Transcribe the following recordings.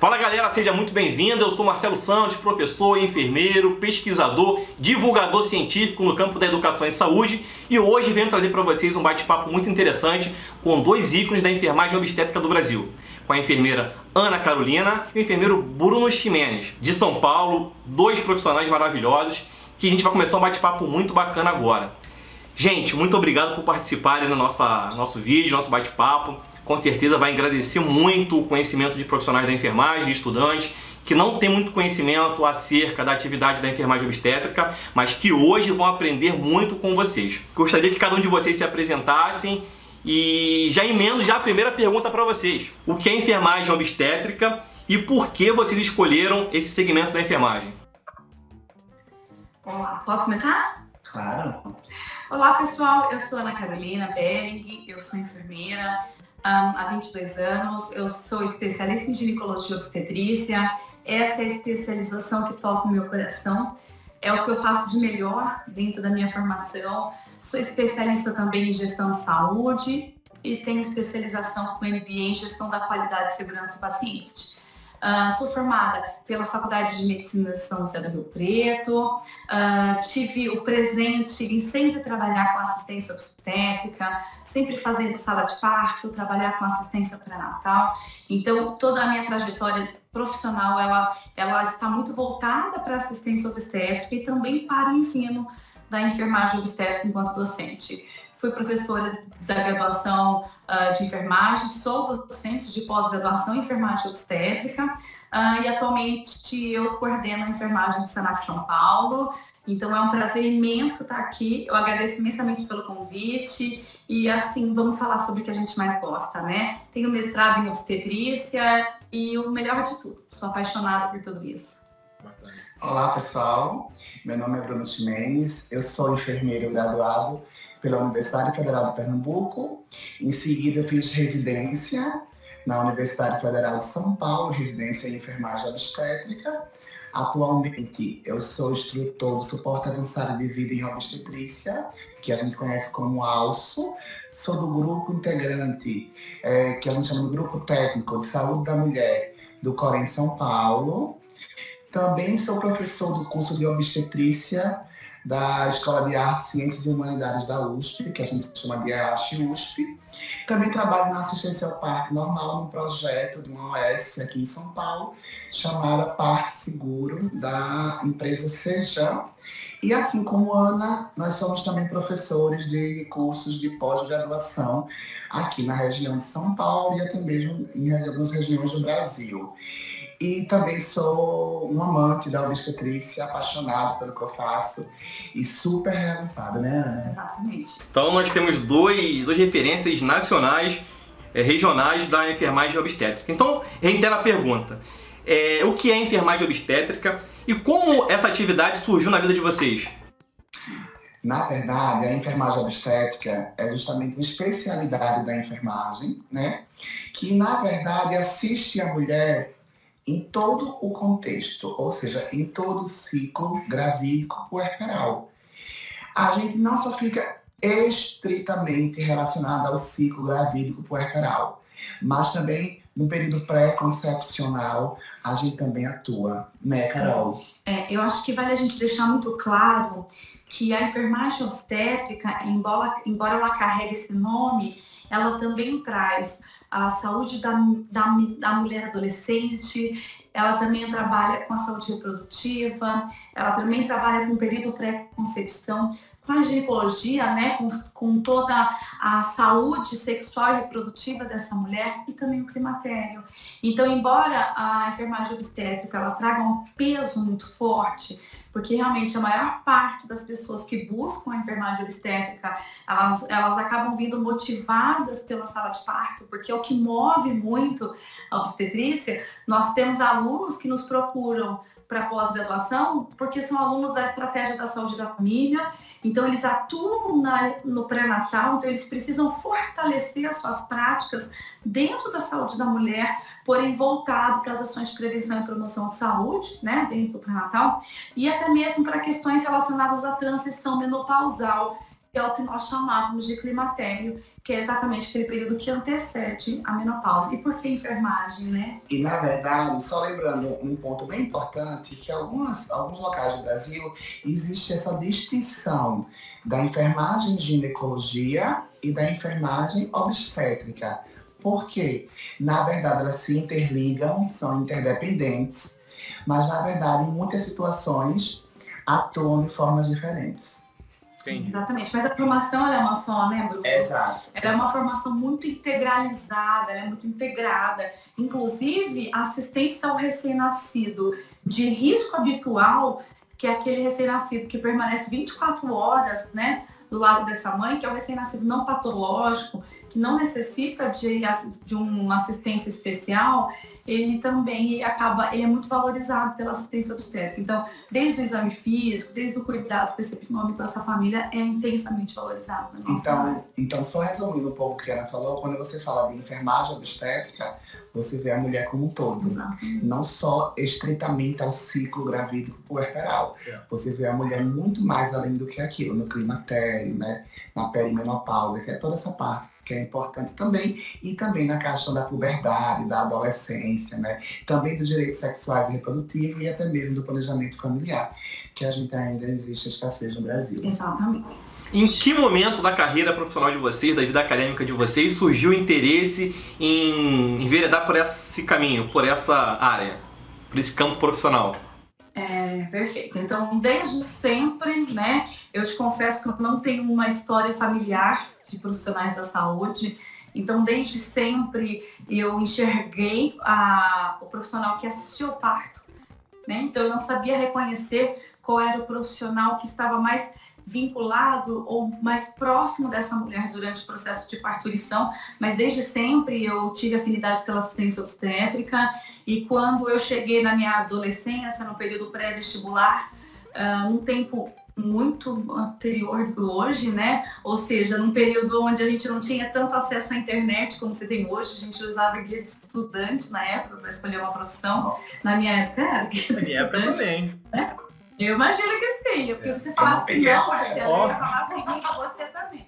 Fala galera, seja muito bem-vindo. Eu sou Marcelo Santos, professor, enfermeiro, pesquisador, divulgador científico no campo da educação e saúde, e hoje venho trazer para vocês um bate-papo muito interessante com dois ícones da enfermagem obstétrica do Brasil, com a enfermeira Ana Carolina e o enfermeiro Bruno Ximenes, de São Paulo, dois profissionais maravilhosos, que a gente vai começar um bate-papo muito bacana agora. Gente, muito obrigado por participarem do nosso vídeo, nosso bate-papo. Com certeza vai agradecer muito o conhecimento de profissionais da enfermagem, de estudantes, que não têm muito conhecimento acerca da atividade da enfermagem obstétrica, mas que hoje vão aprender muito com vocês. Gostaria que cada um de vocês se apresentassem e já emendo a primeira pergunta para vocês. O que é enfermagem obstétrica e por que vocês escolheram esse segmento da enfermagem? Olá, posso começar? Claro. Olá pessoal, eu sou Ana Carolina Belling, eu sou enfermeira há 22 anos, eu sou especialista em ginecologia e obstetrícia. Essa é a especialização que toca o meu coração, é o que eu faço de melhor dentro da minha formação. Sou especialista também em gestão de saúde e tenho especialização com MBA em gestão da qualidade e segurança do paciente. Sou formada pela Faculdade de Medicina de São José do Rio Preto, tive o presente em sempre trabalhar com assistência obstétrica, sempre fazendo sala de parto, trabalhar com assistência pré-natal. Então, toda a minha trajetória profissional, ela está muito voltada para a assistência obstétrica e também para o ensino da enfermagem obstétrica enquanto docente. Fui professora da graduação de enfermagem, sou docente de pós-graduação em enfermagem obstétrica e atualmente eu coordeno a enfermagem do Senac São Paulo. Então é um prazer imenso estar aqui, eu agradeço imensamente pelo convite e assim, vamos falar sobre o que a gente mais gosta, né? Tenho mestrado em obstetrícia e o melhor de tudo, sou apaixonada por tudo isso. Olá pessoal, meu nome é Bruno Ximenes, eu sou enfermeiro graduado pela Universidade Federal de Pernambuco. Em seguida eu fiz residência na Universidade Federal de São Paulo, residência em enfermagem obstétrica. Atualmente eu sou instrutor do suporte avançado de vida em obstetrícia, que a gente conhece como ALSO. Sou do grupo integrante, que a gente chama de Grupo Técnico de Saúde da Mulher do COREN São Paulo. Também sou professor do curso de obstetrícia da Escola de Artes, Ciências e Humanidades da USP, que a gente chama de EASH-USP. Também trabalho na assistência ao parto normal, num projeto de uma OS aqui em São Paulo, chamada Parto Seguro, da empresa Sejam. E assim como Ana, nós somos também professores de cursos de pós-graduação aqui na região de São Paulo e até mesmo em algumas regiões do Brasil. E também sou um amante da obstetrícia, apaixonado pelo que eu faço e super realizado, né, Ana? Exatamente. Então nós temos duas referências nacionais, regionais da enfermagem obstétrica. Então, reitero a pergunta. O que é enfermagem obstétrica e como essa atividade surgiu na vida de vocês? Na verdade, a enfermagem obstétrica é justamente uma especialidade da enfermagem, né? Que, na verdade, assiste a mulher em todo o contexto, ou seja, em todo o ciclo gravídico puerperal. A gente não só fica estritamente relacionado ao ciclo gravídico puerperal, mas também no período pré-concepcional a gente também atua, né, Carol? Eu acho que vale a gente deixar muito claro que a enfermagem obstétrica, embora ela carregue esse nome, ela também traz a saúde da mulher adolescente, ela também trabalha com a saúde reprodutiva, ela também trabalha com o período pré-concepção, com a ginecologia, né, com toda a saúde sexual e reprodutiva dessa mulher e também o climatério. Então, embora a enfermagem obstétrica ela traga um peso muito forte, porque realmente a maior parte das pessoas que buscam a enfermagem obstétrica, elas acabam vindo motivadas pela sala de parto, porque é o que move muito a obstetrícia. Nós temos alunos que nos procuram para pós-graduação, porque são alunos da estratégia da saúde da família, então eles atuam no pré-natal, então eles precisam fortalecer as suas práticas dentro da saúde da mulher, porém voltado para as ações de prevenção e promoção de saúde, né, dentro do pré-natal, e até mesmo para questões relacionadas à transição menopausal, que é o que nós chamávamos de climatério, que é exatamente aquele período que antecede a menopausa. E por que enfermagem, né? E, na verdade, só lembrando um ponto bem importante, que alguns locais do Brasil existe essa distinção da enfermagem de ginecologia e da enfermagem obstétrica. Por quê? Na verdade, elas se interligam, são interdependentes, mas, na verdade, em muitas situações, atuam de formas diferentes. Entendi. Exatamente, mas a formação ela é uma só, né, Bruno? Exato. Ela é uma formação muito integralizada, ela é muito integrada. Inclusive, a assistência ao recém-nascido de risco habitual, que é aquele recém-nascido que permanece 24 horas, né, do lado dessa mãe, que é o recém-nascido não patológico, que não necessita de uma assistência especial, ele também ele é muito valorizado pela assistência obstétrica. Então, desde o exame físico, desde o cuidado com esse epinômico, essa família é intensamente valorizado na nossa área. Então, só resumindo um pouco o que a Ana falou, quando você fala de enfermagem obstétrica, você vê a mulher como um todo. Exatamente. Não só estritamente ao ciclo gravídico puerperal. Você vê a mulher muito mais além do que aquilo, no climatério, né? Na perimenopausa, que é toda essa parte que é importante também, e também na questão da puberdade, da adolescência, né? Também dos direitos sexuais e reprodutivos e até mesmo do planejamento familiar, que a gente ainda existe escassez no Brasil. Exatamente. Em que momento da carreira profissional de vocês, da vida acadêmica de vocês, surgiu o interesse em enveredar por esse caminho, por essa área, por esse campo profissional? Perfeito. Então, desde sempre, né, eu te confesso que eu não tenho uma história familiar de profissionais da saúde. Então, desde sempre, eu enxerguei o profissional que assistiu ao parto, né? Então, eu não sabia reconhecer qual era o profissional que estava mais vinculado ou mais próximo dessa mulher durante o processo de parturição, mas desde sempre eu tive afinidade pela assistência obstétrica, e quando eu cheguei na minha adolescência, no período pré-vestibular, num tempo muito anterior do hoje, né? Ou seja, num período onde a gente não tinha tanto acesso à internet como você tem hoje, a gente usava guia de estudante na época para escolher uma profissão. Na minha época era guia de estudante. Na minha época também. Né? Eu imagino que sim, porque se você falasse que não, Marcelo, eu ia falar assim, você também.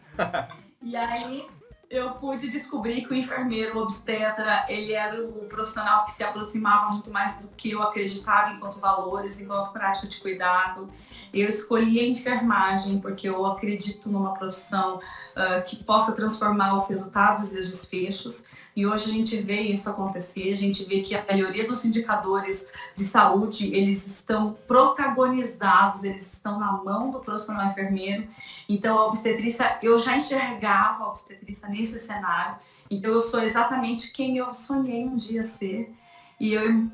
E aí eu pude descobrir que o enfermeiro obstetra, ele era o profissional que se aproximava muito mais do que eu acreditava enquanto valores, enquanto prática de cuidado. Eu escolhi a enfermagem porque eu acredito numa profissão que possa transformar os resultados e os desfechos. E hoje a gente vê isso acontecer, a gente vê que a maioria dos indicadores de saúde, eles estão protagonizados, eles estão na mão do profissional enfermeiro. Então, a obstetrícia, eu já enxergava a obstetrícia nesse cenário. Então, eu sou exatamente quem eu sonhei um dia ser. E eu,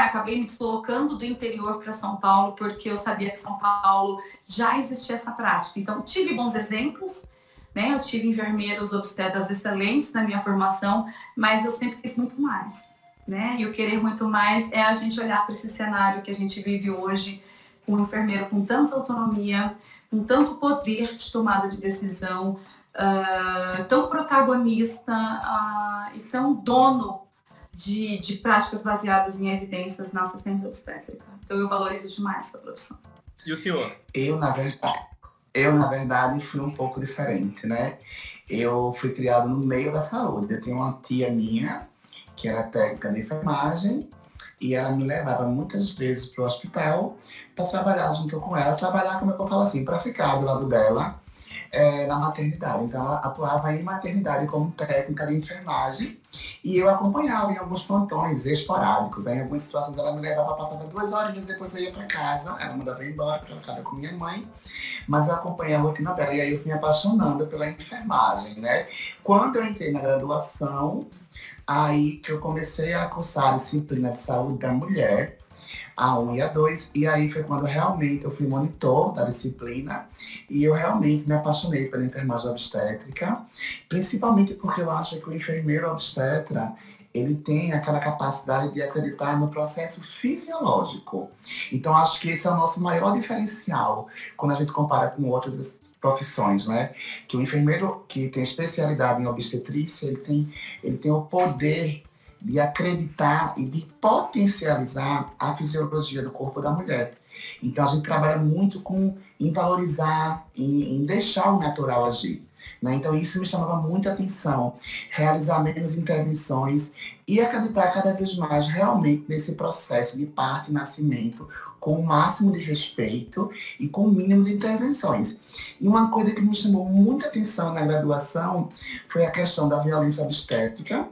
acabei me deslocando do interior para São Paulo, porque eu sabia que São Paulo já existia essa prática. Então, tive bons exemplos. Eu tive enfermeiros obstetras excelentes na minha formação, mas eu sempre quis muito mais. E o querer muito mais é a gente olhar para esse cenário que a gente vive hoje, com um enfermeiro com tanta autonomia, com tanto poder de tomada de decisão, tão protagonista e tão dono de práticas baseadas em evidências na assistência obstétrica. Então eu valorizo demais essa profissão. E o senhor? Eu, na verdade, fui um pouco diferente, né? Eu fui criado no meio da saúde. Eu tenho uma tia minha, que era técnica de enfermagem, e ela me levava muitas vezes para o hospital para trabalhar junto com ela. Trabalhar, como é que eu falo assim, para ficar do lado dela na maternidade. Então, ela atuava em maternidade como técnica de enfermagem, e eu acompanhava em alguns plantões esporádicos. Em algumas situações, ela me levava, passava 2 horas, depois eu ia para casa. Ela mandava ir embora para casa com minha mãe. Mas eu acompanhei a rotina dela e aí eu fui me apaixonando pela enfermagem, né? Quando eu entrei na graduação, aí que eu comecei a cursar a disciplina de saúde da mulher, a 1 e a 2, e aí foi quando realmente eu fui monitor da disciplina e eu realmente me apaixonei pela enfermagem obstétrica, principalmente porque eu acho que o enfermeiro obstetra, ele tem aquela capacidade de acreditar no processo fisiológico. Então, acho que esse é o nosso maior diferencial quando a gente compara com outras profissões, né? Que o enfermeiro que tem especialidade em obstetrícia, ele tem o poder de acreditar e de potencializar a fisiologia do corpo da mulher. Então, a gente trabalha muito em valorizar, em deixar o natural agir. Né? Então, isso me chamava muita atenção, realizar menos intervenções e acreditar cada vez mais realmente nesse processo de parto e nascimento, com o máximo de respeito e com o mínimo de intervenções. E uma coisa que me chamou muita atenção na graduação foi a questão da violência obstétrica.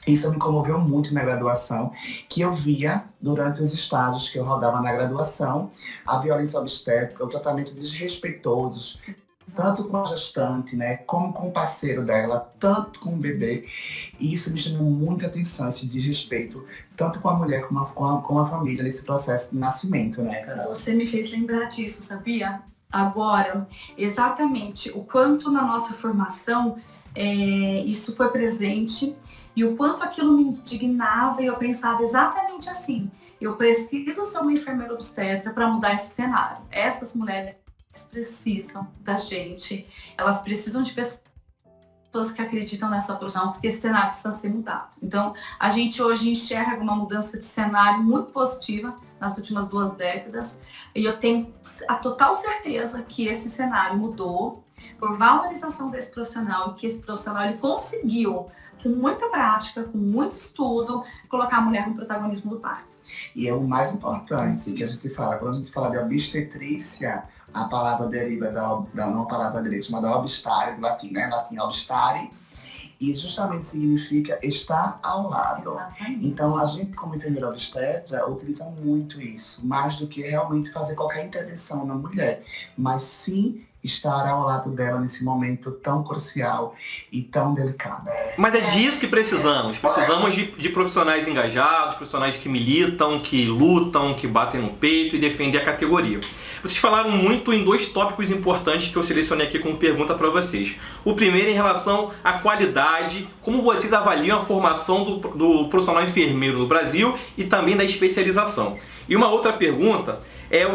Isso me comoveu muito na graduação, que eu via durante os estágios que eu rodava na graduação, a violência obstétrica, o tratamento desrespeitoso, tanto com a gestante, né, como com o parceiro dela, tanto com o bebê. E isso me chamou muita atenção, esse desrespeito, tanto com a mulher como com a família, nesse processo de nascimento, né, Carol? Você me fez lembrar disso, sabia? Agora, exatamente o quanto na nossa formação isso foi presente e o quanto aquilo me indignava e eu pensava exatamente assim: eu preciso ser uma enfermeira obstetra para mudar esse cenário. Essas mulheres precisam da gente, elas precisam de pessoas que acreditam nessa profissão, porque esse cenário precisa ser mudado. Então, a gente hoje enxerga uma mudança de cenário muito positiva nas últimas 2 décadas, e eu tenho a total certeza que esse cenário mudou por valorização desse profissional, e que esse profissional ele conseguiu, com muita prática, com muito estudo, colocar a mulher no protagonismo do parto. E é o mais importante que a gente fala, quando a gente fala de obstetrícia, a palavra deriva da uma palavra grega chamada obstare, do latim, né? Latim obstare, e justamente significa estar ao lado. Exatamente. Então, a gente, como enfermeira obstetra, utiliza muito isso, mais do que realmente fazer qualquer intervenção na mulher, mas sim estar ao lado dela nesse momento tão crucial e tão delicado. Mas é disso que precisamos. Precisamos de profissionais engajados, profissionais que militam, que lutam, que batem no peito e defendem a categoria. Vocês falaram muito em 2 tópicos importantes que eu selecionei aqui como pergunta para vocês. O primeiro em relação à qualidade, como vocês avaliam a formação do profissional enfermeiro no Brasil e também da especialização. E uma outra pergunta é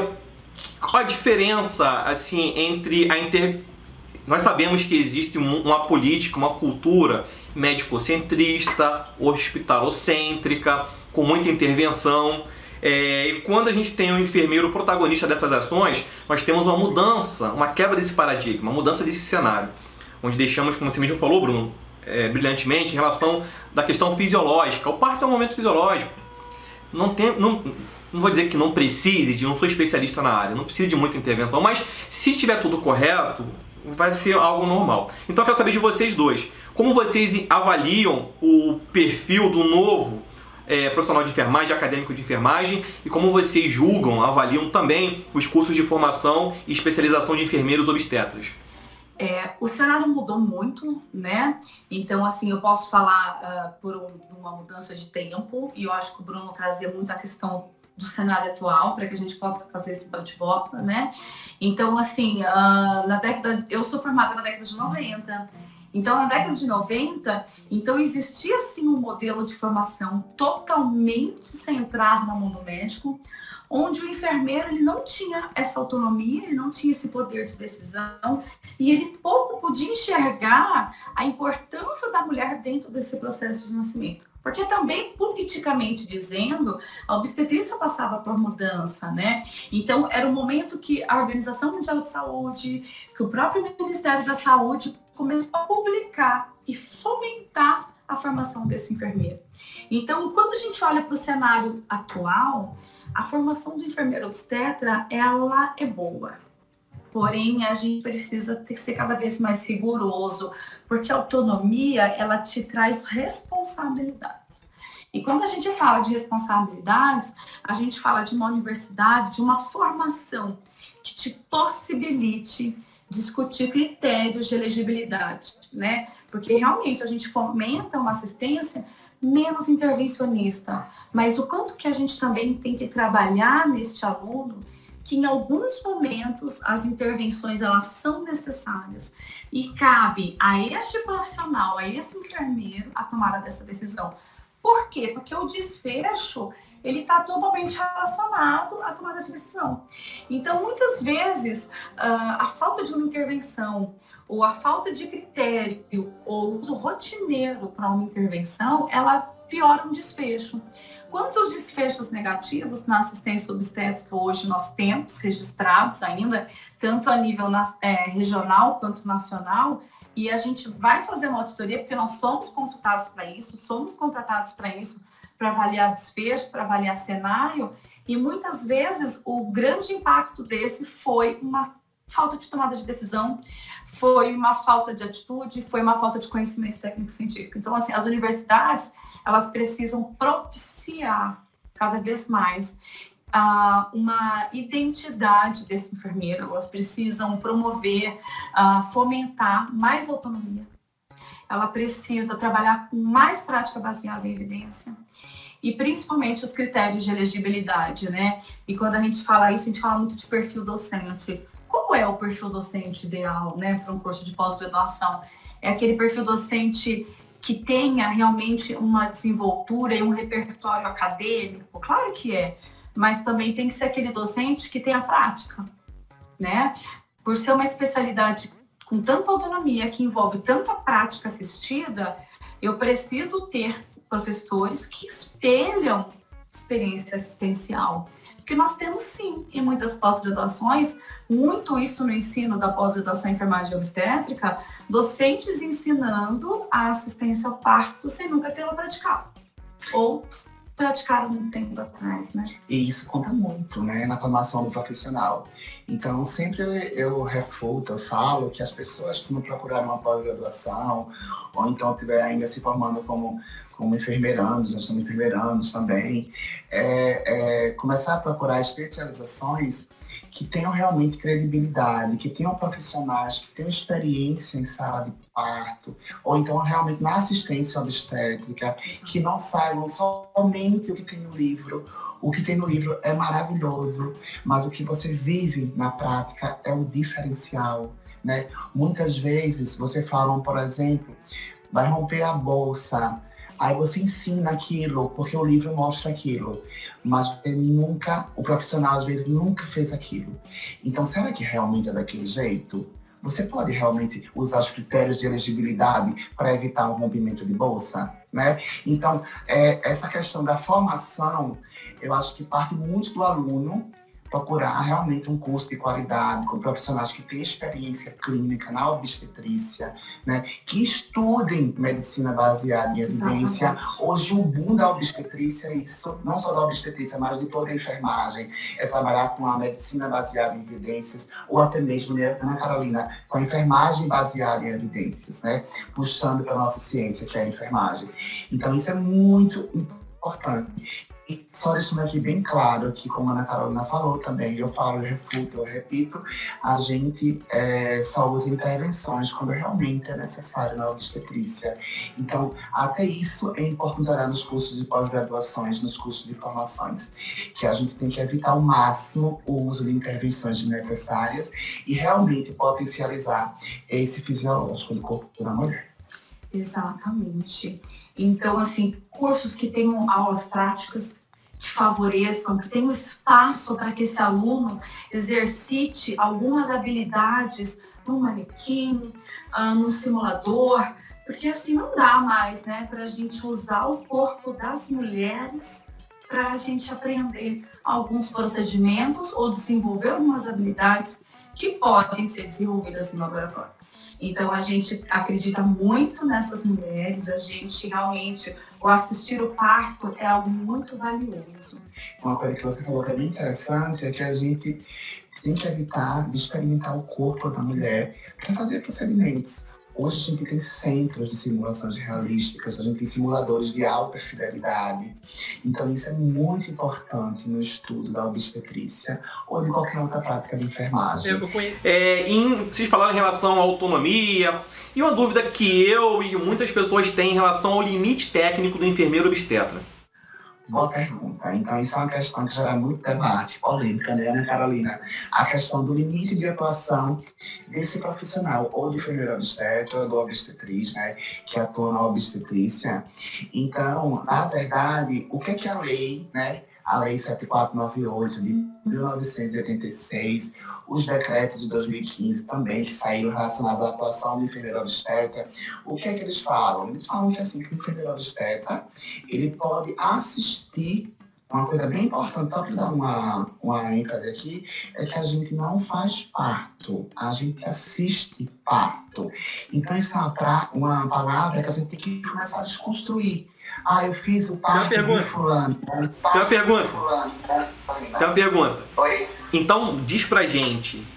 qual a diferença assim entre Nós sabemos que existe uma política, uma cultura médico-centrista, hospitalocêntrica, com muita intervenção. E quando a gente tem um enfermeiro protagonista dessas ações, nós temos uma mudança, uma quebra desse paradigma, uma mudança desse cenário, onde deixamos, como você mesmo falou, Bruno, brilhantemente, em relação da questão fisiológica. O parto é um momento fisiológico. Não vou dizer que não precise, não sou especialista na área, não precisa de muita intervenção, mas se estiver tudo correto, vai ser algo normal. Então eu quero saber de vocês dois, como vocês avaliam o perfil do novo profissional de enfermagem, acadêmico de enfermagem, e como vocês julgam, avaliam também os cursos de formação e especialização de enfermeiros obstetras? O cenário mudou muito, né? Então, assim, eu posso falar por uma mudança de tempo, e eu acho que o Bruno trazia muito a questão do cenário atual, para que a gente possa fazer esse bate-volta, né? Então, assim, eu sou formada na década de 90, então na década de 90, então existia, assim, um modelo de formação totalmente centrado no mundo médico, onde o enfermeiro ele não tinha essa autonomia, ele não tinha esse poder de decisão, e ele pouco podia enxergar a importância da mulher dentro desse processo de nascimento. Porque também, politicamente dizendo, a obstetrícia passava por mudança, né? Então, era um momento que a Organização Mundial de Saúde, que o próprio Ministério da Saúde começou a publicar e fomentar a formação desse enfermeiro. Então, quando a gente olha para o cenário atual, a formação do enfermeiro obstetra, ela é boa. Porém, a gente precisa ter que ser cada vez mais rigoroso, porque a autonomia, ela te traz responsabilidades. E quando a gente fala de responsabilidades, a gente fala de uma universidade, de uma formação que te possibilite discutir critérios de elegibilidade, né? Porque realmente a gente fomenta uma assistência menos intervencionista, mas o quanto que a gente também tem que trabalhar neste aluno, que em alguns momentos as intervenções elas são necessárias e cabe a este profissional, a esse enfermeiro, a tomada dessa decisão. Por quê? Porque o desfecho ele está totalmente relacionado à tomada de decisão. Então, muitas vezes, a falta de uma intervenção ou a falta de critério ou uso rotineiro para uma intervenção, ela piora um desfecho. Quantos desfechos negativos na assistência obstétrica hoje nós temos registrados ainda, tanto a nível regional quanto nacional, e a gente vai fazer uma auditoria, porque nós somos consultados para isso, somos contratados para isso, para avaliar desfecho, para avaliar cenário, e muitas vezes o grande impacto desse foi uma falta de tomada de decisão, foi uma falta de atitude, foi uma falta de conhecimento técnico-científico. Então, assim, as universidades, elas precisam propiciar cada vez mais uma identidade desse enfermeiro, elas precisam promover, fomentar mais autonomia, ela precisa trabalhar com mais prática baseada em evidência, e principalmente os critérios de elegibilidade, né? E quando a gente fala isso, a gente fala muito de perfil docente. Qual é o perfil docente ideal, né, para um curso de pós-graduação? É aquele perfil docente que tenha realmente uma desenvoltura e um repertório acadêmico? Claro que é, mas também tem que ser aquele docente que tenha prática, né? Por ser uma especialidade com tanta autonomia, que envolve tanta prática assistida, eu preciso ter professores que espelham experiência assistencial. Porque nós temos, sim, em muitas pós-graduações, muito isso no ensino da pós-graduação em enfermagem obstétrica, docentes ensinando a assistência ao parto sem nunca tê-la praticado. Ou praticaram um tempo atrás, né? E isso conta muito, né, na formação do profissional. Então, sempre eu refuto, eu falo que as pessoas que não procuraram uma pós-graduação, ou então estiver ainda se formando como enfermeirandos, nós somos enfermeirandos também, começar a procurar especializações que tenham realmente credibilidade, que tenham profissionais, que tenham experiência em sala de parto, ou então realmente na assistência obstétrica, que não saibam somente o que tem no livro. O que tem no livro é maravilhoso, mas o que você vive na prática é o diferencial, né? Muitas vezes você fala, por exemplo, vai romper a bolsa, aí você ensina aquilo, porque o livro mostra aquilo, mas o profissional às vezes nunca fez aquilo. Então, será que realmente é daquele jeito? Você pode realmente usar os critérios de elegibilidade para evitar o rompimento de bolsa, né? Então, essa questão da formação, eu acho que parte muito do aluno procurar realmente um curso de qualidade, com profissionais que têm experiência clínica na obstetrícia, né? Que estudem medicina baseada em evidência. Exatamente. Hoje o boom da obstetrícia é isso, não só da obstetrícia, mas de toda a enfermagem, é trabalhar com a medicina baseada em evidências, ou até mesmo, né, Ana Carolina, com a enfermagem baseada em evidências, né? Puxando para a nossa ciência, que é a enfermagem. Então isso é muito importante. E só deixando aqui bem claro que, como a Ana Carolina falou também, eu falo, eu refuto, eu repito, a gente só usa intervenções quando realmente é necessário na obstetrícia. Então, até isso é importante olhar nos cursos de pós-graduações, nos cursos de formações, que a gente tem que evitar ao máximo o uso de intervenções desnecessárias e realmente potencializar esse fisiológico do corpo da mulher. Exatamente. Então, assim, cursos que tenham aulas práticas, que favoreçam, que tenham espaço para que esse aluno exercite algumas habilidades no manequim, no simulador, porque assim não dá mais, né, para a gente usar o corpo das mulheres para a gente aprender alguns procedimentos ou desenvolver algumas habilidades que podem ser desenvolvidas no laboratório. Então, a gente acredita muito nessas mulheres, a gente realmente, o assistir o parto é algo muito valioso. Uma coisa que você falou que é bem interessante é que a gente tem que evitar de experimentar o corpo da mulher para fazer procedimentos. Hoje a gente tem centros de simulações realísticas, a gente tem simuladores de alta fidelidade. Então isso é muito importante no estudo da obstetrícia ou de qualquer outra prática de enfermagem. Vocês falaram em relação à autonomia, e uma dúvida que eu e muitas pessoas têm em relação ao limite técnico do enfermeiro obstetra. Boa pergunta. Então, isso é uma questão que gera muito debate, polêmica, né, Ana Carolina? A questão do limite de atuação desse profissional, ou de enfermeiro obstetra, ou do obstetriz, né, que atua na obstetrícia. Então, na verdade, o que a lei, né, a Lei 7498 de 1986, os decretos de 2015 também, que saíram relacionados à atuação do enfermeiro obstetra. O que é que eles falam? Eles falam que, assim, que o enfermeiro obstetra, ele pode assistir. Uma coisa bem importante, só para dar uma ênfase aqui, é que a gente não faz parto, a gente assiste parto. Então, isso é uma palavra que a gente tem que começar a desconstruir. Eu fiz o parto de fulano. Tem uma pergunta. Oi? Então, diz pra gente,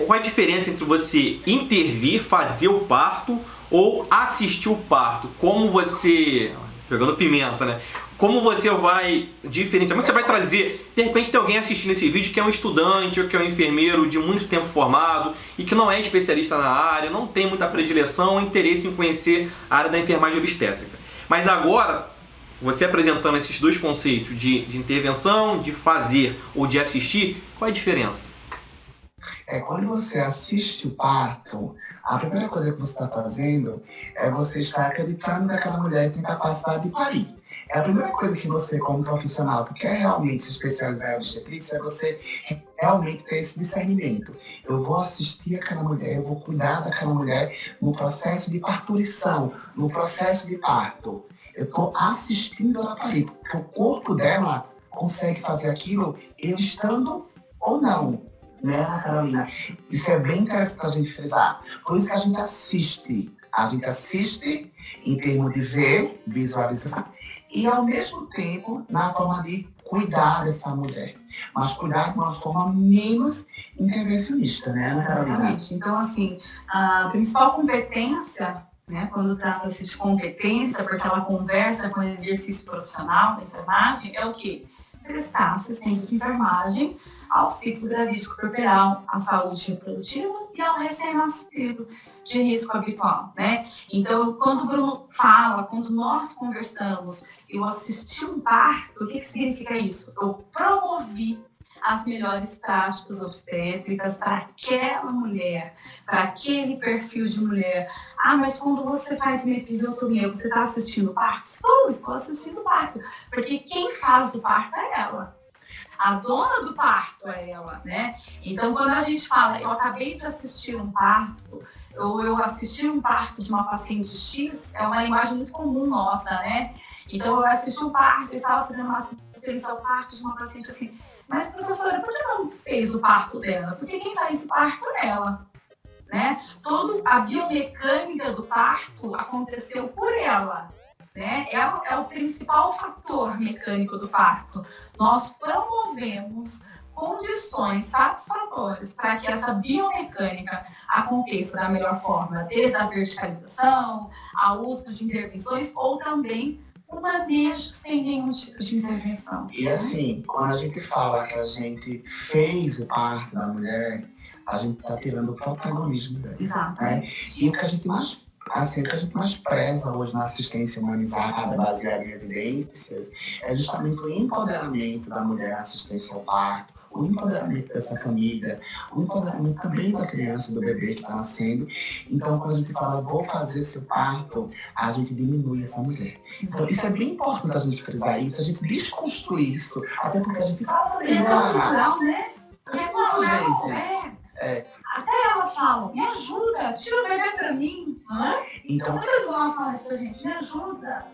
qual é a diferença entre você intervir, fazer o parto ou assistir o parto? Como você... Pegando pimenta, né? Como você vai diferenciar? Como você vai trazer... De repente tem alguém assistindo esse vídeo que é um estudante ou que é um enfermeiro de muito tempo formado e que não é especialista na área, não tem muita predileção ou interesse em conhecer a área da enfermagem obstétrica. Mas agora, você apresentando esses dois conceitos de intervenção, de fazer ou de assistir, qual é a diferença? Quando você assiste o parto, a primeira coisa que você está fazendo é você estar acreditando que aquela mulher tem capacidade de parir. É a primeira coisa que você, como profissional, que quer realmente se especializar em obstetrícia, é você realmente ter esse discernimento. Eu vou assistir aquela mulher, eu vou cuidar daquela mulher no processo de parturição, no processo de parto. Eu estou assistindo ela parir, porque o corpo dela consegue fazer aquilo eu estando ou não. Né, Ana Carolina? Isso é bem interessante a gente frisar. Por isso que a gente assiste. A gente assiste em termos de ver, visualizar, e ao mesmo tempo na forma de cuidar dessa mulher. Mas cuidar de uma forma menos intervencionista, né, Ana Carolina? Exatamente. Então, assim, a principal competência, né, quando trata-se de competência, porque ela conversa com o exercício profissional da enfermagem, é o quê? Prestar assistência de enfermagem ao ciclo gravídico puerperal, à saúde reprodutiva e ao recém-nascido de risco habitual, né? Então, quando o Bruno fala, quando nós conversamos, eu assisti um parto, o que significa isso? Eu promovi as melhores práticas obstétricas para aquela mulher, para aquele perfil de mulher. Mas quando você faz uma episiotomia, você está assistindo o parto? Estou assistindo o parto, porque quem faz o parto é ela. A dona do parto é ela, né? Então, quando a gente fala, eu acabei de assistir um parto, ou eu assisti um parto de uma paciente X, é uma linguagem muito comum nossa, né? Então, eu assisti um parto, eu estava fazendo uma assistência ao parto de uma paciente assim, mas professora, por que não fez o parto dela? Porque quem faz o parto é ela, né? Toda a biomecânica do parto aconteceu por ela. Né? Ela é o principal fator mecânico do parto. Nós promovemos condições satisfatórias para que essa biomecânica aconteça da melhor forma, desde a verticalização, ao uso de intervenções ou também o manejo sem nenhum tipo de intervenção. E assim, quando a gente fala que a gente fez o parto da mulher, a gente está tirando o protagonismo dela. Exato. Né? E o que a gente mais preza hoje na assistência humanizada, baseada em evidências, é justamente o empoderamento da mulher na assistência ao parto, o empoderamento dessa família, o empoderamento também da criança, do bebê que está nascendo. Então, quando a gente fala, vou fazer seu parto, a gente diminui essa mulher. Então, isso é bem importante a gente frisar isso, a gente desconstruir isso, até porque a gente fala, é cultural, né? É cultural, Até elas falam, me ajuda, tira o bebê pra mim. Então, muitas delas falam isso pra gente, me ajuda.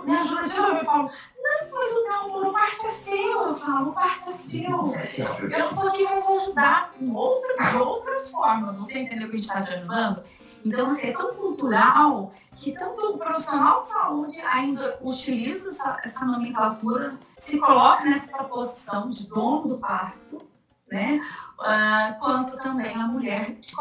Me ajuda, tira o bebê. Eu falo, não, mas o parto é seu. Eu falo, o parto é seu. Eu não tô aqui pra te ajudar de outras formas. Você entendeu que a gente tá te ajudando? Então, assim, é tão cultural que tanto o profissional de saúde ainda utiliza essa nomenclatura, se coloca nessa posição de dono do parto, né? Quanto também a mulher que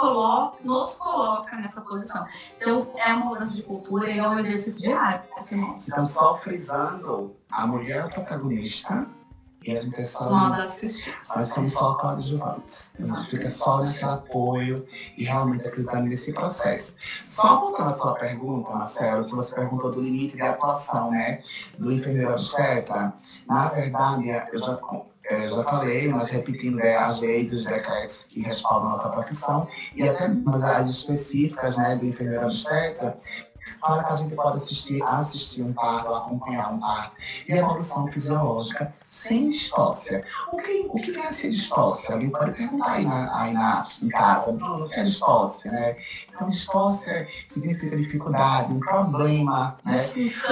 nos coloca nessa posição. Então, é uma mudança de cultura e é um exercício diário. Então, só frisando, a mulher é o protagonista e a gente é só... Nós assistimos. Nós somos só coadjuvantes. A gente fica só naquele apoio e realmente acreditando nesse processo. Só voltando à sua pergunta, Marcelo, que você perguntou do limite de atuação, né, do enfermeiro obstetra. Na verdade, eu já falei, mas repetindo as leis, os decretos que respaldam a nossa profissão e até as específicas, né, do enfermeiro obstetra, fala que a gente pode assistir um parto, acompanhar um parto e evolução fisiológica sem distócia. O que vem a ser distócia? Alguém pode perguntar em casa, Bruno, o que é distócia, né? Então, distócia significa dificuldade, um problema, né?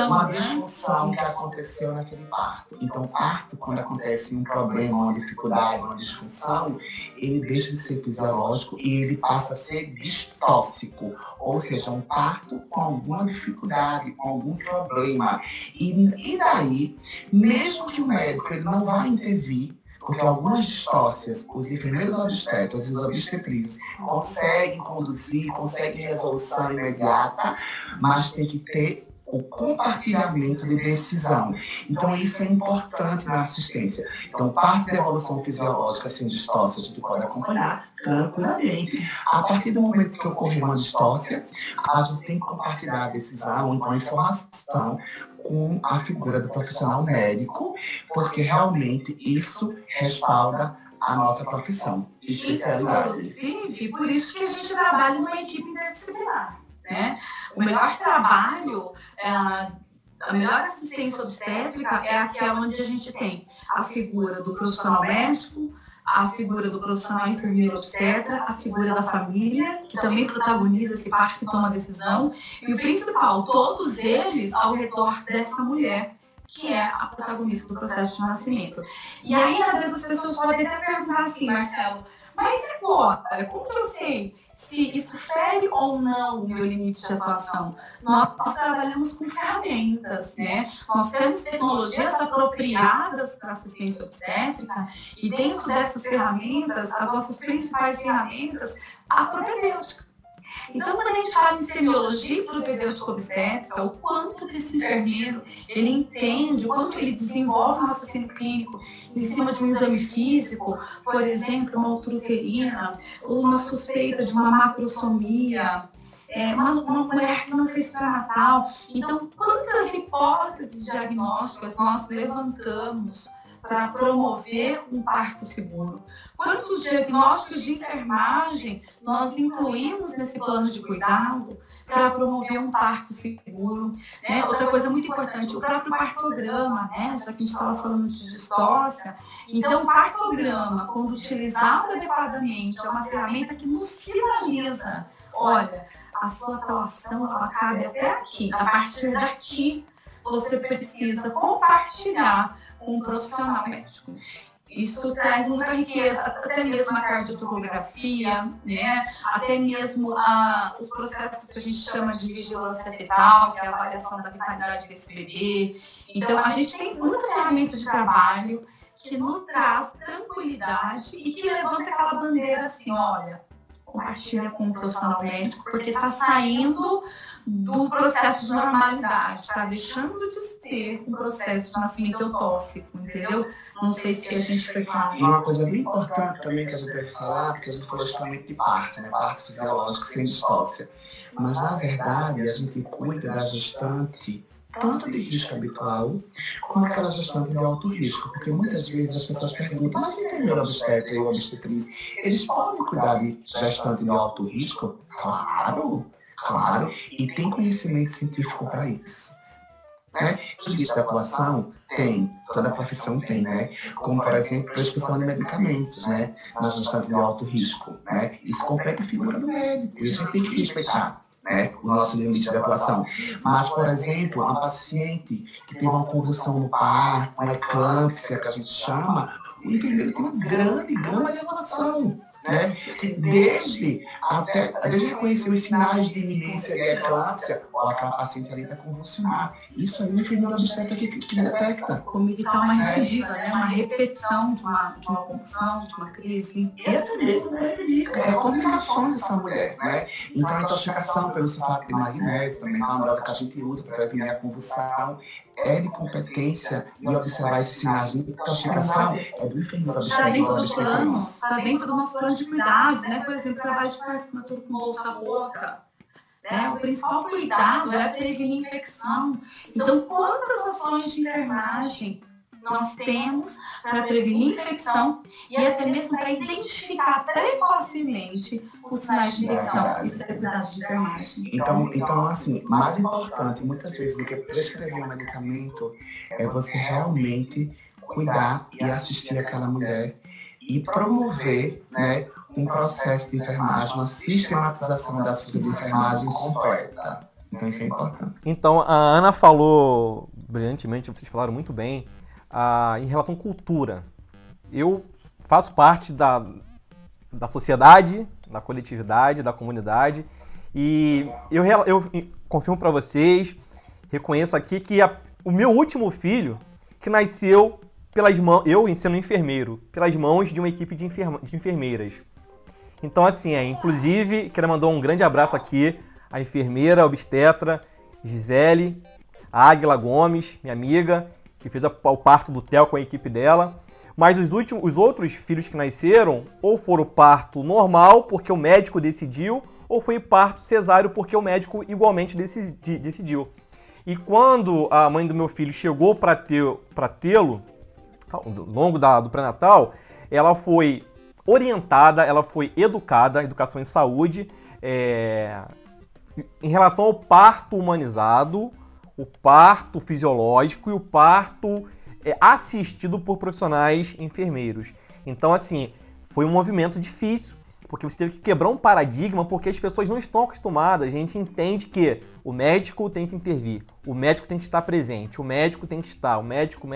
Uma disfunção que aconteceu naquele parto. Então, parto, quando acontece um problema, uma dificuldade, uma disfunção, ele deixa de ser fisiológico e ele passa a ser distóxico, ou seja, um parto com alguma dificuldade, com algum problema. E daí, mesmo que o médico ele não vá intervir, porque algumas distócias, os enfermeiros obstetras e os obstetrizes conseguem conduzir, conseguem resolução imediata, mas tem que ter o compartilhamento de decisão. Então, isso é importante na assistência. Então, parte da evolução fisiológica sem distócia, a gente pode acompanhar tranquilamente. A partir do momento que ocorrer uma distócia, a gente tem que compartilhar a decisão, então a informação com a figura do profissional médico, porque realmente isso respalda a nossa profissão e especialidade. Inclusive, por isso que a gente trabalha numa equipe interdisciplinar, né? O melhor trabalho, a melhor assistência obstétrica é aquela onde a gente tem a figura do profissional médico, a figura do profissional enfermeiro obstetra, a figura da família, que também protagoniza esse parto e toma decisão, e o principal, todos eles ao redor dessa mulher, que é a protagonista do processo de nascimento. E aí, às vezes, as pessoas podem até perguntar assim, Marcelo, mas agora, como que eu sei se isso fere ou não o meu limite de atuação? Nós trabalhamos com ferramentas, né? Nós temos tecnologias apropriadas para assistência obstétrica e dentro dessas ferramentas, as nossas principais ferramentas, a propedêutica. Então, quando a gente fala em semiologia e propedêutica obstétrica, o quanto que esse enfermeiro ele entende, o quanto ele desenvolve um raciocínio clínico em cima de um exame físico, por exemplo, uma ultrauterina, ou uma suspeita de uma macrosomia, uma mulher que não fez pré-natal. Então, quantas hipóteses diagnósticas nós levantamos para promover um parto seguro? Quantos diagnósticos de enfermagem nós incluímos nesse plano de cuidado para promover um parto seguro? Né? Outra coisa muito importante, o próprio partograma, né? Já que a gente estava falando de distócia. Então, o partograma, quando utilizado adequadamente, é uma ferramenta que nos sinaliza, olha, a sua atuação ela cabe até aqui. A partir daqui, você precisa compartilhar com um profissional médico. Isso traz muita riqueza, até mesmo a cardiotomografia, né? Até mesmo os processos que a gente chama de vigilância fetal, que é a avaliação da vitalidade desse bebê. Então, a gente tem muitas ferramentas de trabalho que nos traz tranquilidade e que levanta aquela bandeira assim, olha, compartilha com o profissional médico, porque está saindo do processo de normalidade, está deixando de ser um processo de nascimento eutóxico, entendeu? Não sei se a gente foi claro. E uma coisa bem importante também que a gente deve falar, porque a gente falou justamente de parto, né? Parto fisiológico sem distócia. Mas, na verdade, a gente cuida da gestante tanto de risco habitual, como aquela gestante de alto risco. Porque muitas vezes as pessoas perguntam, mas enfermeiro obstetra e obstetriz, eles podem cuidar de gestante de alto risco? Claro, claro. E tem conhecimento científico para isso. Né? Os riscos de atuação tem, toda a profissão tem, né? Como, por exemplo, prescrição de medicamentos, né? Na gestante de alto risco, né? Isso compete a figura do médico, e a gente tem que respeitar, né, o nosso limite de atuação. Mas, por exemplo, uma paciente que teve uma convulsão no parto, uma eclâmpsia, que a gente chama, o enfermeiro tem uma grande gama de atuação. Né? Desde reconhecer os sinais de iminência de eclâmpsia, ou aquela paciente ali está convulsionar. Isso aí o enfermeiro obstetra que detecta. Como evitar uma recidiva, né? Uma repetição de uma convulsão, de uma crise. E até mesmo prevenir complicações dessa mulher. Né? Então, a intoxicação pelo sulfato de magnésio também é uma droga que a gente usa para prevenir a convulsão. É de competência de observar esses sinais de intoxicação, é do enfermeiro obstetra. Está dentro do nosso plano de cuidado, né? Por exemplo, trabalho de parto prematuro com bolsa roxa. Né? O principal cuidado é prevenir infecção. Então, quantas ações de enfermagem nós temos para prevenir infecção e até mesmo para identificar precocemente os sinais de infecção. Isso é cuidado de enfermagem. Então, assim, mais importante, muitas vezes, do que prescrever um medicamento, é você realmente cuidar e assistir aquela mulher e promover, né, um processo de enfermagem, uma sistematização da assistência de enfermagem completa. Então, isso é importante. Então, a Ana falou brilhantemente, vocês falaram muito bem, em relação à cultura. Eu faço parte da sociedade, da coletividade, da comunidade, e eu confirmo para vocês, reconheço aqui que o meu último filho, que nasceu pelas mãos, eu sendo enfermeiro, pelas mãos de uma equipe de enfermeiras. Então, assim, inclusive, quero mandar um grande abraço aqui à enfermeira, obstetra, Gisele, a Águila Gomes, minha amiga, que fez o parto do Theo com a equipe dela. Mas os outros filhos que nasceram, ou foram parto normal, porque o médico decidiu, ou foi parto cesáreo, porque o médico igualmente decidiu. E quando a mãe do meu filho chegou para tê-lo, ao longo do pré-natal, ela foi orientada, ela foi educada, educação em saúde, em relação ao parto humanizado, o parto fisiológico e o parto assistido por profissionais enfermeiros. Então, assim, foi um movimento difícil, porque você teve que quebrar um paradigma, porque as pessoas não estão acostumadas. A gente entende que o médico tem que intervir, o médico tem que estar presente, o médico tem que estar, o médico.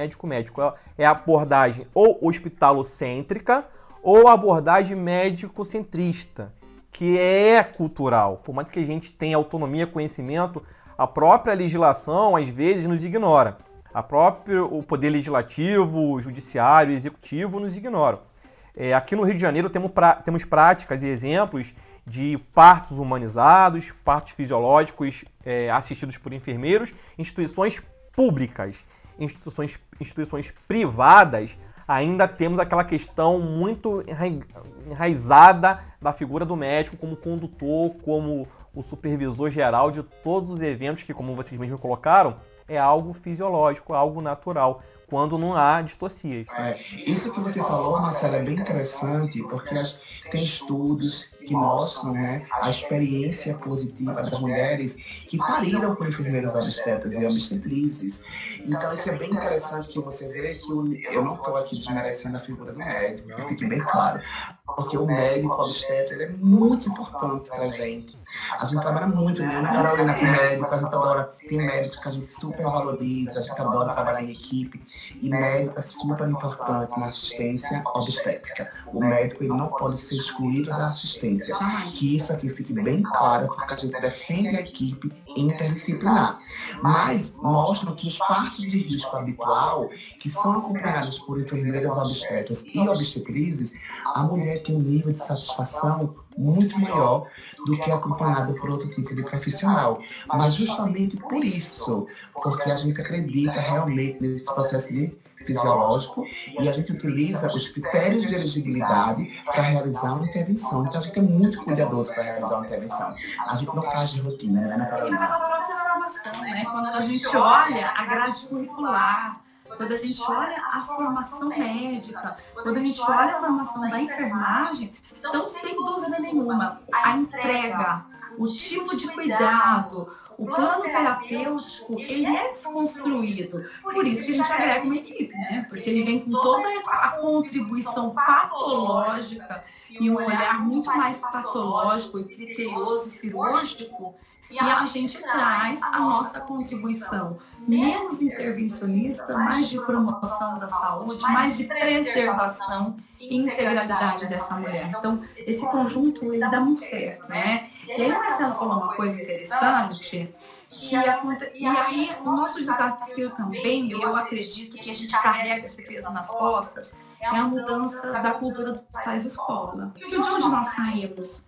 É a abordagem ou hospitalocêntrica ou a abordagem médico-centrista, que é cultural. Por mais que a gente tenha autonomia, conhecimento, a própria legislação, às vezes, nos ignora. O poder legislativo, judiciário, executivo nos ignoram. Aqui no Rio de Janeiro temos práticas e exemplos de partos humanizados, partos fisiológicos assistidos por enfermeiros, instituições públicas, instituições privadas. Ainda temos aquela questão muito enraizada da figura do médico como condutor, como o supervisor geral de todos os eventos que, como vocês mesmos colocaram, é algo fisiológico, algo natural, quando não há distocias. Isso que você falou, Marcelo, é bem interessante, porque tem estudos que mostram, né, a experiência positiva das mulheres que pariram com enfermeiras obstetras e obstetrizes. Então, isso é bem interessante que você vê que eu não estou aqui desmerecendo a figura do médico, que fique bem claro, porque o médico obstetra é muito importante para a gente. A gente trabalha muito, né, na Carolina, com médico, a gente adora, tem médicos que a gente super valoriza, a gente adora trabalhar em equipe, e médico é super importante na assistência obstétrica. O médico ele não pode ser excluído da assistência. Que isso aqui fique bem claro, porque a gente defende a equipe interdisciplinar. Mas mostram que os partos de risco habitual, que são acompanhados por enfermeiras obstetras e obstetrizes, a mulher tem um nível de satisfação muito maior do que acompanhado por outro tipo de profissional. Mas justamente por isso, porque a gente acredita realmente nesse processo fisiológico e a gente utiliza os critérios de elegibilidade para realizar uma intervenção. Então a gente é muito cuidadoso para realizar uma intervenção. A gente não faz de rotina, né, Ana Carolina? E pela própria formação, né? Quando a gente olha a grade curricular, quando a gente olha a formação médica, quando a gente olha a formação da enfermagem, então, sem dúvida nenhuma, a entrega, o tipo de cuidado, o plano terapêutico, ele é desconstruído. Por isso que a gente agrega uma equipe, né? Porque ele vem com toda a contribuição patológica e um olhar muito mais patológico e criterioso e cirúrgico, e a gente traz a nossa contribuição menos intervencionista, mais de promoção da saúde, mais de preservação e integralidade dessa mulher. Então, esse conjunto, ele dá muito certo, né? E aí, o Marcelo falou uma coisa interessante, e aí o nosso desafio também, eu acredito que a gente carrega esse peso nas costas, é a mudança da cultura dos pais-escola. Porque de onde nós saímos?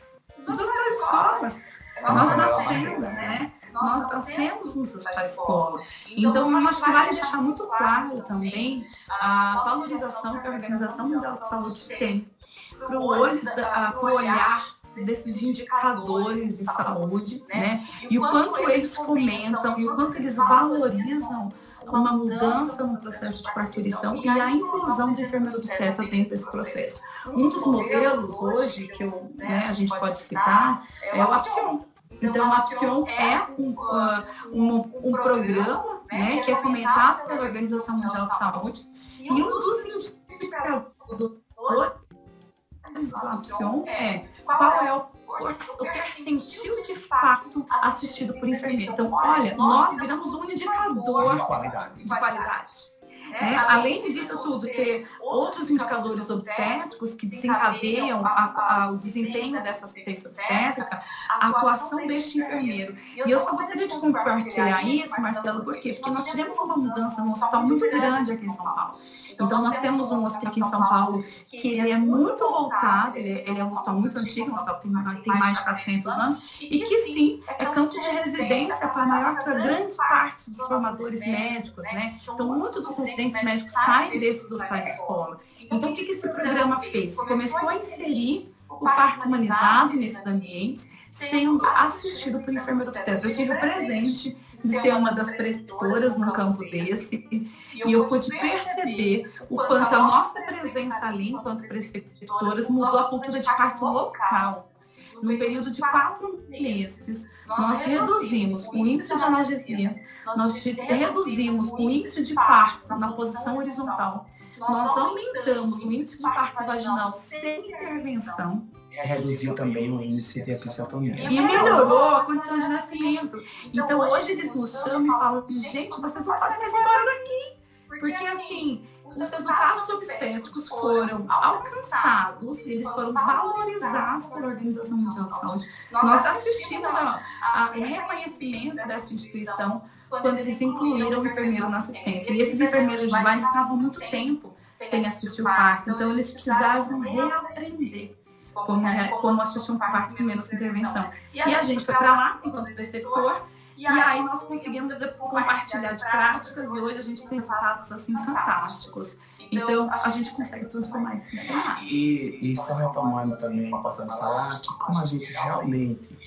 Dos pais-escolas. Nós nascemos, né? Nós nascemos nos hospitais-escola. Então, eu acho que vale deixar muito claro também a valorização que a Organização Mundial de Saúde tem para o olhar desses indicadores de saúde, né? E o quanto eles fomentam e o quanto eles valorizam uma mudança no processo de parturição e a inclusão do enfermeiro obstetra dentro desse processo. Um dos modelos hoje que a gente pode citar é o Apsion. Então, o Apsion é um programa, né, que é fomentado pela Organização Mundial de Saúde, e um dos indicadores do Apsion é qual é o percentil de fato assistido por enfermeiro. Então, olha, nós viramos um indicador de qualidade. Além disso tudo, ter outros indicadores obstétricos que desencadeiam o desempenho dessa assistência obstétrica, a atuação deste enfermeiro. E eu só gostaria de compartilhar isso, Marcelo, por quê? Porque nós tivemos uma mudança num hospital muito grande aqui em São Paulo. Então, nós temos um hospital aqui em São Paulo que ele é muito voltado, ele é um hospital muito antigo, um hospital que tem mais de 400 anos, e que sim, é campo de residência para grandes partes dos formadores médicos, né? Então, muitos dos residentes médicos saem desses hospitais escola. Então, o que esse programa fez? Começou a inserir o parto humanizado nesses ambientes, sendo assistido por enfermeiro obstetra. Eu tive o presente de ser uma das preceptoras num campo desse, e eu pude perceber o quanto a nossa presença ali, enquanto preceptoras, mudou a cultura de parto local. No período de 4 meses, nós reduzimos o índice de analgesia, nós reduzimos o índice de parto na posição horizontal, nós aumentamos o índice de parto vaginal sem intervenção, reduziu também o índice de episiotomia. E melhorou a condição de nascimento. Então, hoje eles nos chamam e falam, gente, vocês não podem mais ir embora daqui. Porque, assim, os resultados obstétricos foram alcançados, eles foram valorizados pela Organização Mundial de Saúde. Nós assistimos ao reconhecimento dessa instituição quando eles incluíram o enfermeiro na assistência. E esses enfermeiros de lá estavam muito tempo sem assistir o parto, então eles precisavam reaprender como assistir um parto primeiro sem intervenção. E a gente foi para lá, enquanto preceptor, e aí nós conseguimos compartilhar de práticas, e hoje a gente tem resultados assim fantásticos. Então, a gente consegue transformar esse cenário. E só retomando também, é importante falar que como a gente realmente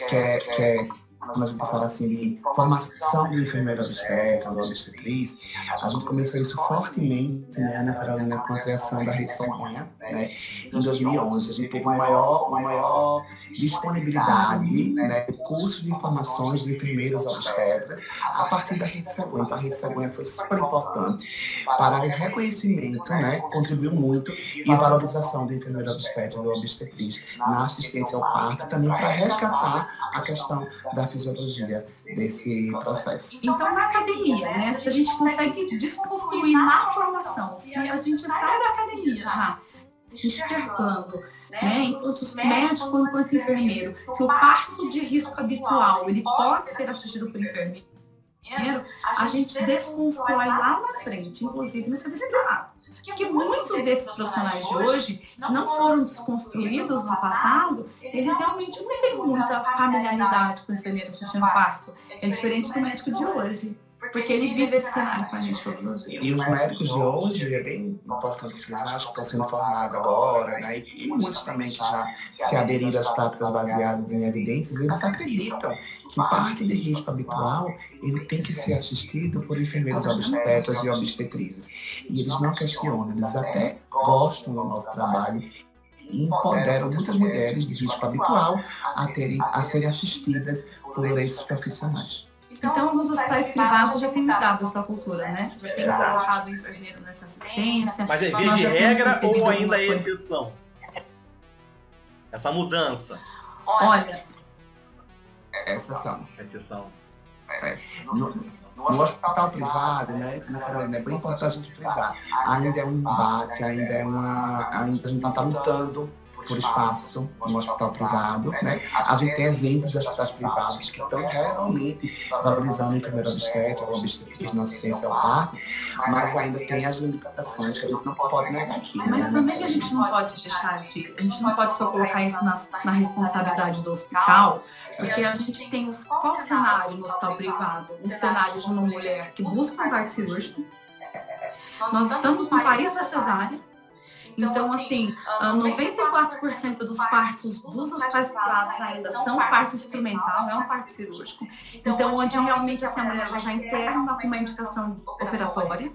quer como a gente fala assim, de formação de enfermeira obstetra, de obstetriz, a gente começou isso fortemente, né, Ana Carolina, com a criação da Rede Sonha, né, em 2011. A gente teve uma maior disponibilidade, né, de cursos de informações de enfermeiros obstetras a partir da Rede Sonha. Então, a Rede Sonha foi super importante para o reconhecimento, né, contribuiu muito, e a valorização da enfermeira obstetra, do obstetriz na assistência ao parto, também para resgatar a questão da fisiologia desse processo. Então, na academia, né, se a gente consegue desconstruir na formação, se a gente sai da academia já enxergando, né, enquanto médico, enquanto enfermeiro, que o parto de risco habitual ele pode ser assistido por enfermeiro, a gente desconstrói lá na frente, inclusive no serviço privado. Porque muitos desses profissionais de hoje, que não foram desconstruídos no passado, eles realmente não têm muita familiaridade com o enfermeiro assistindo parto. É diferente do médico de hoje, porque ele vive esse cenário com a gente todos os dias. E os médicos de hoje, é bem importante frisar, que estão sendo formados agora, né, e muitos também que já se aderiram às práticas baseadas em evidências, eles acreditam que parte de risco habitual ele tem que ser assistido por enfermeiros obstetras e obstetrizes. E eles não questionam, eles até gostam do nosso trabalho e empoderam muitas mulheres de risco habitual a serem assistidas por esses profissionais. Então, nos hospitais privados já tem mudado essa cultura, né? Já tem colocado o enfermeiro nessa assistência. Mas é via de regra ou ainda é exceção? Essa mudança? Olha, é exceção. Exceção. No hospital privado, né, na Carolina, é bem importante a gente frisar. Ainda é um embate, ainda a gente está lutando por espaço no hospital privado, né? A gente tem exemplos de hospitais privados que estão realmente valorizando a enfermeira obstetra ou obstetriz na assistência ao parto, mas ainda tem as limitações que a gente não pode negar aqui. Mas também a gente não pode deixar de... A gente não pode só colocar isso na responsabilidade do hospital, porque a gente tem qual cenário no hospital privado? Um cenário de uma mulher que busca um parto cirúrgico. Nós estamos no país da cesárea. Então, assim, 94% dos partos dos hospitais privados ainda são parto instrumental, é um parto cirúrgico. Então, onde realmente essa mulher ela já interna com uma indicação operatória.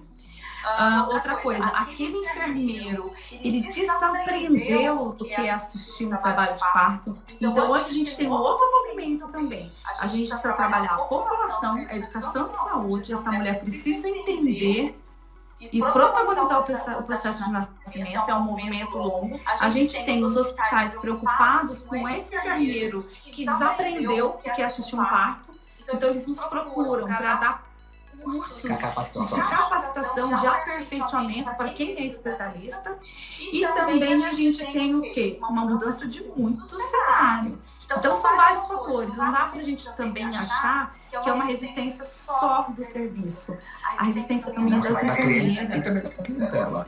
Outra coisa, aquele enfermeiro, ele desaprendeu do que é assistir um trabalho de parto. Então, hoje a gente tem um outro movimento também. A gente precisa trabalhar a população, a educação de saúde. Essa mulher precisa entender e protagonizar o processo de nascimento. É um movimento longo. A gente tem os hospitais preocupados com esse enfermeiro que desaprendeu o que é assistir um parto. Então, eles nos procuram para dar cursos de capacitação, de aperfeiçoamento para quem é especialista. E também a gente tem o quê? Uma mudança de muito cenário. Então são vários fatores, não dá para a gente também achar que é uma resistência só do serviço. A resistência também das enfermeiras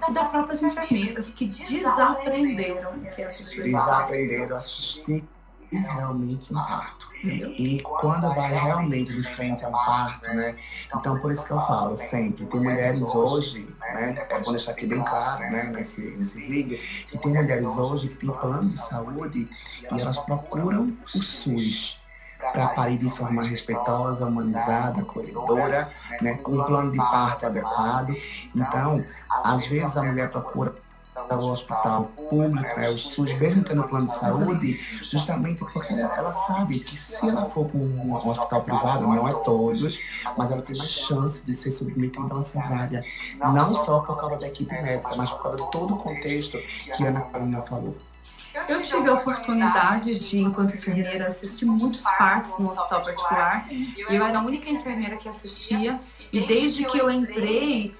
e das próprias enfermeiras que desaprenderam o que é assistir. Desaprenderam a assistir realmente um parto. E quando vai realmente de frente a um parto, né? Então, por isso que eu falo sempre, tem mulheres hoje, né? É bom deixar aqui bem claro, né? Nesse vídeo, que tem mulheres hoje que têm plano de saúde e elas procuram o SUS para parir de forma respeitosa, humanizada, acolhedora, né? Com um plano de parto adequado. Então, às vezes a mulher procura o hospital público, o SUS, mesmo tendo plano de saúde, justamente porque ela sabe que se ela for para um hospital privado, não é todos, mas ela tem mais chance de ser submetida a uma cesárea, não só por causa da equipe médica, mas por causa de todo o contexto que a Ana Carolina falou. Eu tive a oportunidade de, enquanto enfermeira, assistir muitos partos no hospital particular. Eu era a única enfermeira que assistia. E desde que eu entrei,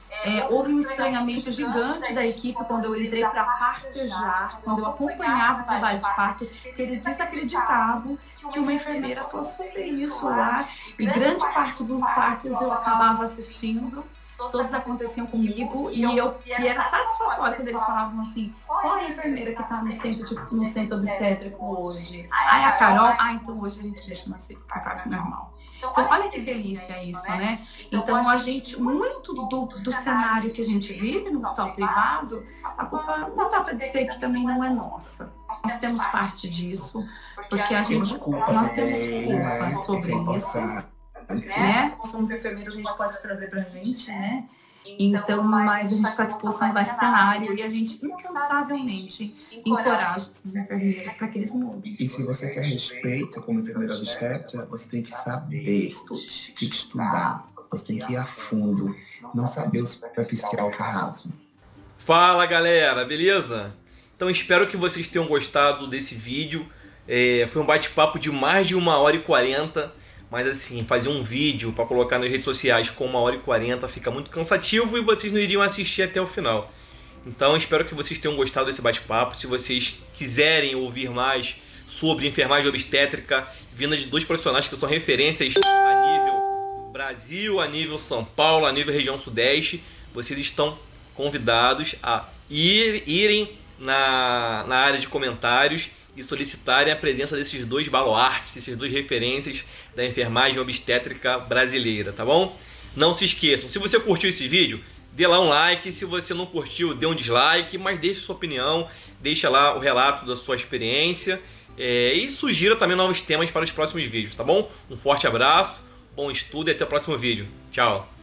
houve um estranhamento gigante da equipe quando eu entrei para partejar, quando eu acompanhava o trabalho de parto, que eles desacreditavam que uma enfermeira fosse fazer isso lá. E grande parte dos partos eu acabava assistindo. Todos aconteciam comigo e era satisfatório quando eles falavam assim: qual é a enfermeira que está no centro obstétrico hoje? Ah, é a Carol? Ah, então hoje a gente deixa nascer com parto normal. Então, olha que delícia isso, né? Então, a gente, muito do cenário que a gente vive no hospital privado, a culpa não dá para dizer que também não é nossa. Nós temos parte disso, porque nós temos culpa sobre isso. Né? Somos enfermeiros, a gente pode trazer pra gente, né? Então, mas a gente está à disposição desse cenário e a gente incansavelmente encoraja esses enfermeiros para que eles mudem. E se você quer respeito como enfermeira obstétrica, você tem que saber tem que estudar, você tem que ir a fundo, não saber o superficial que é raso. Fala galera, beleza? Então espero que vocês tenham gostado desse vídeo. Foi um bate-papo de mais de 1h40. Mas assim, fazer um vídeo para colocar nas redes sociais com 1h40 fica muito cansativo e vocês não iriam assistir até o final. Então espero que vocês tenham gostado desse bate-papo. Se vocês quiserem ouvir mais sobre enfermagem obstétrica, vinda de dois profissionais que são referências a nível Brasil, a nível São Paulo, a nível região Sudeste, vocês estão convidados a irem na área de comentários e solicitarem a presença desses dois baluartes, desses dois referências da enfermagem obstétrica brasileira, tá bom? Não se esqueçam, se você curtiu esse vídeo, dê lá um like, se você não curtiu, dê um dislike, mas deixe sua opinião, deixa lá o relato da sua experiência e sugira também novos temas para os próximos vídeos, tá bom? Um forte abraço, bom estudo e até o próximo vídeo. Tchau!